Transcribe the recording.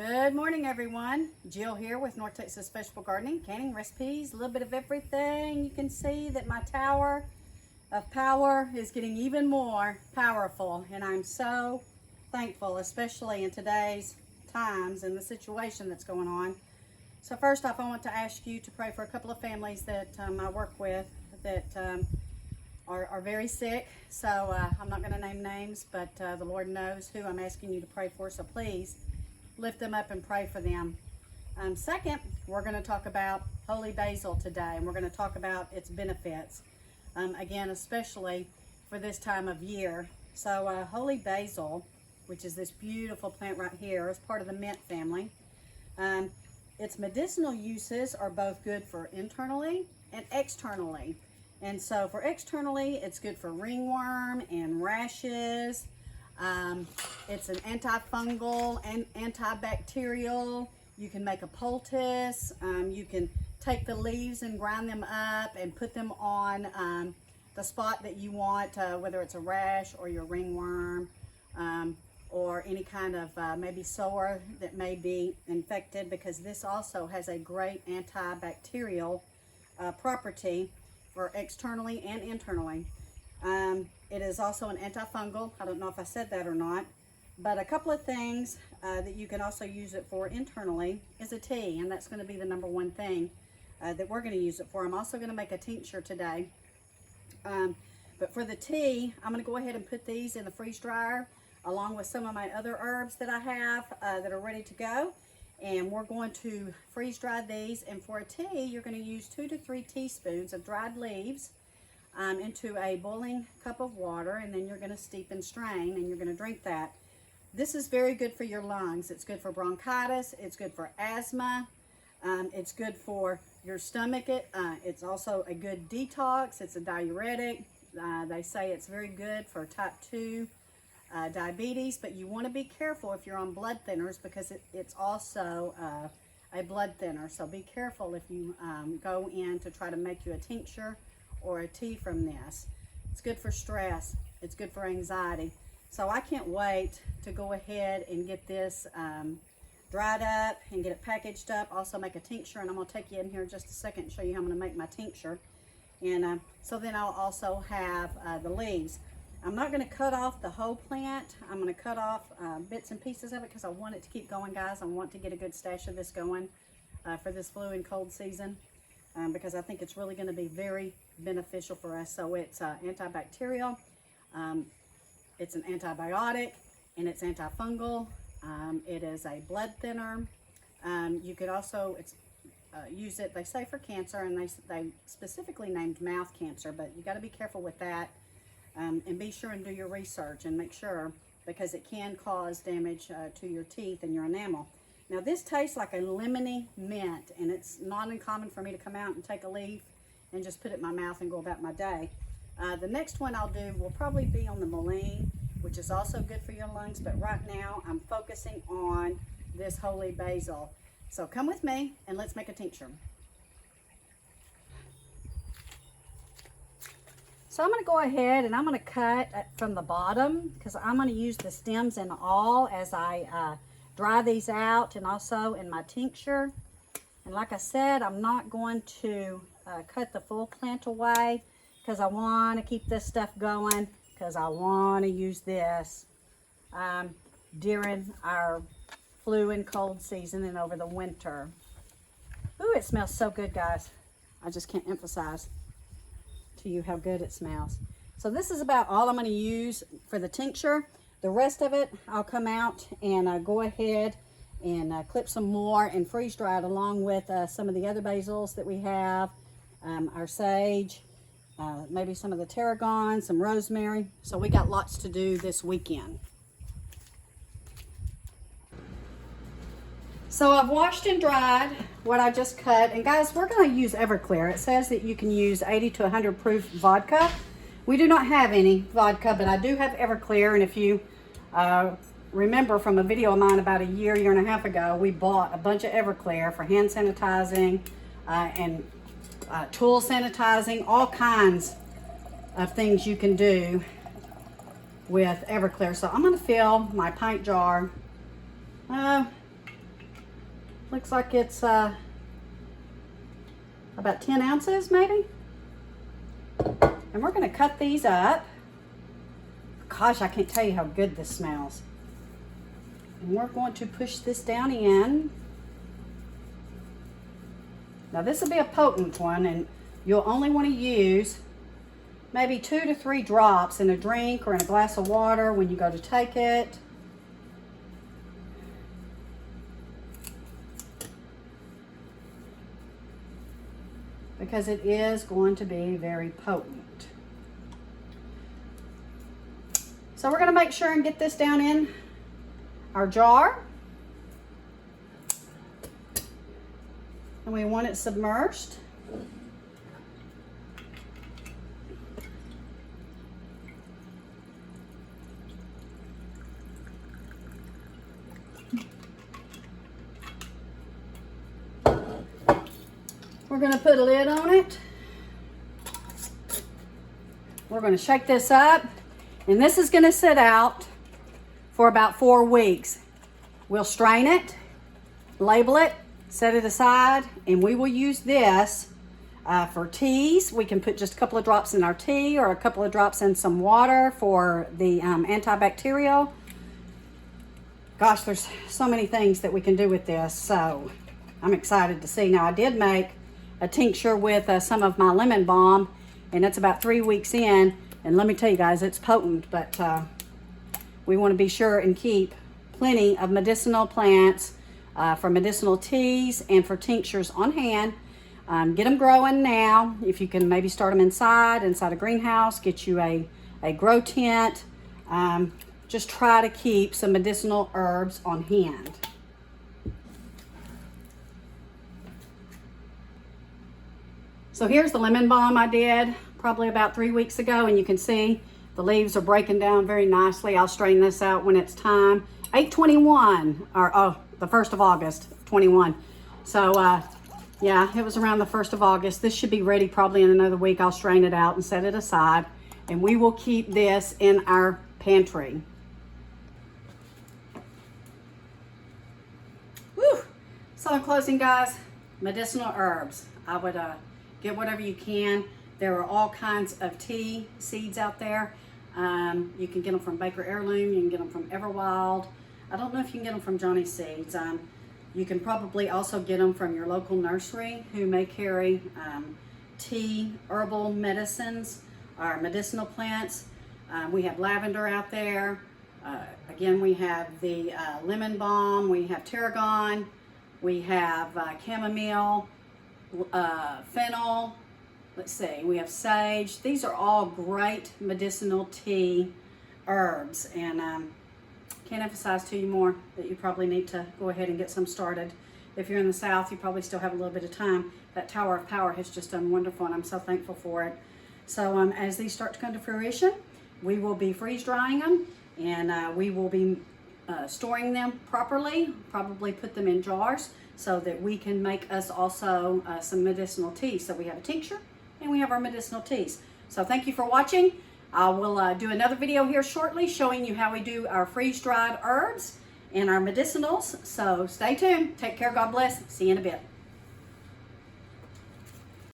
Good morning, everyone. Jill here with North Texas Vegetable Gardening, canning recipes, a little bit of everything. You can see that my tower of power is getting even more powerful, and I'm so thankful, especially in today's times and the situation that's going on. So first off, I want to ask you to pray for a couple of families that I work with that are very sick. So I'm not going to name names, but the Lord knows who I'm asking you to pray for, so please lift them up and pray for them. Second, we're going to talk about holy basil today, and we're going to talk about its benefits, again, especially for this time of year. So holy basil, which is this beautiful plant right here, is part of the mint family. Its medicinal uses are both good for internally and externally. And so for externally, it's good for ringworm and rashes. It's an antifungal and antibacterial. You can make a poultice. You can take the leaves and grind them up and put them on the spot that you want, whether it's a rash or your ringworm, or any kind of maybe sore that may be infected, because this also has a great antibacterial property for externally and internally. It is also an antifungal. I don't know if I said that or not, but a couple of things that you can also use it for internally is a tea, and that's going to be the number one thing that we're going to use it for. I'm also going to make a tincture today, but for the tea, I'm going to go ahead and put these in the freeze dryer along with some of my other herbs that I have that are ready to go, and we're going to freeze dry these. And for a tea, you're going to use 2 to 3 teaspoons of dried leaves into a boiling cup of water, and then you're going to steep and strain, and you're going to drink that. This is very good for your lungs. It's good for bronchitis. It's good for asthma. It's good for your stomach. It's also a good detox. It's a diuretic. They say it's very good for type 2 diabetes, but you want to be careful if you're on blood thinners, because it's also a blood thinner. So be careful if you go in to try to make you a tincture or a tea from this. It's good for stress. It's good for anxiety. So I can't wait to go ahead and get this dried up and get it packaged up. Also make a tincture, and I'm going to take you in here in just a second and show you how I'm going to make my tincture. And so then I'll also have the leaves. I'm not going to cut off the whole plant. I'm going to cut off bits and pieces of it because I want it to keep going, guys. I want to get a good stash of this going for this flu and cold season, because I think it's really going to be very beneficial for us. So it's antibacterial, it's an antibiotic, and it's antifungal. It is a blood thinner. You could also use it, they say, for cancer, and they specifically named mouth cancer, but you got to be careful with that. And be sure and do your research and make sure, because it can cause damage to your teeth and your enamel. Now this tastes like a lemony mint, and it's not uncommon for me to come out and take a leaf and just put it in my mouth and go about my day. The next one I'll do will probably be on the moly, which is also good for your lungs, but right now I'm focusing on this holy basil. So come with me and let's make a tincture. So I'm going to go ahead and I'm going to cut from the bottom, because I'm going to use the stems and all as I dry these out, and also in my tincture. And like I said, I'm not going to cut the full plant away, because I want to keep this stuff going, because I want to use this during our flu and cold season and over the winter. Ooh, it smells so good, guys. I just can't emphasize to you how good it smells. So this is about all I'm going to use for the tincture. The rest of it I'll come out and go ahead and clip some more and freeze dry it, along with some of the other basils that we have, our sage, maybe some of the tarragon, some rosemary. So we got lots to do this weekend. So I've washed and dried what I just cut, and guys, we're going to use Everclear. It says that you can use 80 to 100 proof vodka. We do not have any vodka, but I do have Everclear, and if you remember from a video of mine about a year and a half ago, we bought a bunch of Everclear for hand sanitizing and tool sanitizing, all kinds of things you can do with Everclear. So I'm going to fill my pint jar Looks like it's about 10 ounces maybe. And we're going to cut these up. Gosh, I can't tell you how good this smells. And we're going to push this down in. Now this will be a potent one, and you'll only want to use maybe 2 to 3 drops in a drink or in a glass of water when you go to take it. Because it is going to be very potent. So we're going to make sure and get this down in our jar. And we want it submerged. We're going to put a lid on it. We're going to shake this up, and this is going to sit out for about 4 weeks. We'll strain it, label it, set it aside, and we will use this for teas. We can put just a couple of drops in our tea or a couple of drops in some water for the antibacterial. Gosh, there's so many things that we can do with this, so I'm excited to see. Now, I did make a tincture with some of my lemon balm, and it's about 3 weeks in, and let me tell you guys, it's potent, but we want to be sure and keep plenty of medicinal plants for medicinal teas and for tinctures on hand. Get them growing now. If you can maybe start them inside a greenhouse, get you a grow tent. Just try to keep some medicinal herbs on hand. So here's the lemon balm I did probably about 3 weeks ago, and you can see the leaves are breaking down very nicely. I'll strain this out when it's time. 8/21, or the 1st of August, 21. So yeah, it was around the 1st of August. This should be ready probably in another week. I'll strain it out and set it aside, and we will keep this in our pantry. Woo! So in closing, guys, medicinal herbs. I would get whatever you can. There are all kinds of tea seeds out there. You can get them from Baker Heirloom. You can get them from Everwild. I don't know if you can get them from Johnny Seeds. You can probably also get them from your local nursery who may carry tea, herbal medicines, or medicinal plants. We have lavender out there. Again, we have the lemon balm. We have tarragon. We have chamomile, fennel. Let's see, we have sage. These are all great medicinal tea herbs, and can't emphasize to you more that you probably need to go ahead and get some started. If you're in the South, you probably still have a little bit of time. That Tower of Power has just done wonderful, and I'm so thankful for it. So as these start to come to fruition, we will be freeze drying them, and we will be storing them properly, probably put them in jars so that we can make us also some medicinal tea. So we have a tincture and we have our medicinal teas. So thank you for watching. I will do another video here shortly showing you how we do our freeze-dried herbs and our medicinals. So stay tuned. Take care. God bless. See you in a bit.